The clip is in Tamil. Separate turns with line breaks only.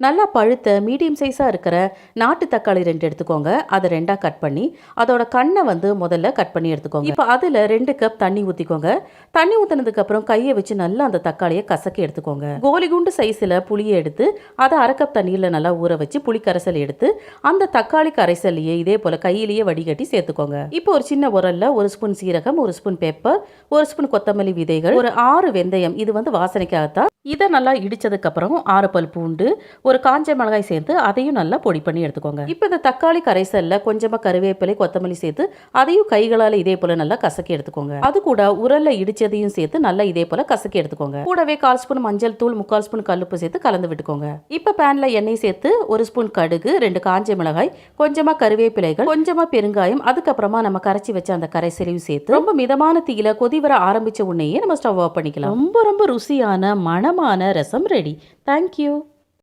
நல்லா பழுத்த மீடியம் சைஸாக இருக்கிற நாட்டு தக்காளி 2 எடுத்துக்கோங்க. அதை 2ஆக கட் பண்ணி அதோட கண்ணை முதல்ல கட் பண்ணி எடுத்துக்கோங்க. இப்போ அதில் 2 கப் தண்ணி ஊற்றிக்கோங்க. தண்ணி ஊற்றினதுக்கப்புறம் கையை வச்சு நல்லா அந்த தக்காளியை கசக்கி எடுத்துக்கோங்க. கோலி குண்டு சைஸில் புளியை எடுத்து அதை 1/2 கப் தண்ணியில் நல்லா ஊற வச்சு புளி கரைசல் எடுத்து அந்த தக்காளி கரைசல்லையே இதே போல் கையிலேயே வடிகட்டி சேர்த்துக்கோங்க. இப்போ ஒரு சின்ன உரல்ல 1 ஸ்பூன் சீரகம், 1 ஸ்பூன் பெப்பர், 1 ஸ்பூன் கொத்தமல்லி விதைகள், ஒரு 6 வெந்தயம், இது வாசனைக்காகத்தான். இதை நல்லா இடிச்சதுக்கப்புறம் 6 பல் பூண்டு, ஒரு காஞ்ச மிளகாய் சேர்த்து அதையும் நல்லா பொடி பண்ணி எடுத்துக்கோங்க. இப்போ இந்த தக்காளி கரைசல்ல கொஞ்சமாக கருவேப்பிலை, கொத்தமல்லி சேர்த்து அதையும் கைகளால் இதே போல நல்லா கசக்கி எடுத்துக்கோங்க. அது கூட உரல்ல இடிச்சதையும் சேர்த்து நல்லா இதே போல கசக்கி எடுத்துக்கோங்க. கூடவே 1/4 ஸ்பூன் மஞ்சள் தூள், 3/4 ஸ்பூன் கல்லுப்பு சேர்த்து கலந்து விட்டுக்கோங்க. இப்போ பேன்ல எண்ணெய் சேர்த்து 1 ஸ்பூன் கடுகு, 2 காஞ்ச மிளகாய், கொஞ்சமா கருவேப்பிலைகள், கொஞ்சமா பெருங்காயம், அதுக்கப்புறமா நம்ம கரைச்சி வச்ச அந்த கரைசலையும் சேர்த்து ரொம்ப மிதமான தீயில கொதி வர ஆரம்பிச்ச உடனேயே நம்ம ஸ்டவ் ஆஃப் பண்ணிக்கலாம். ரொம்ப ரொம்ப ருசியான மணமான ரசம் ரெடி. தேங்க்யூ.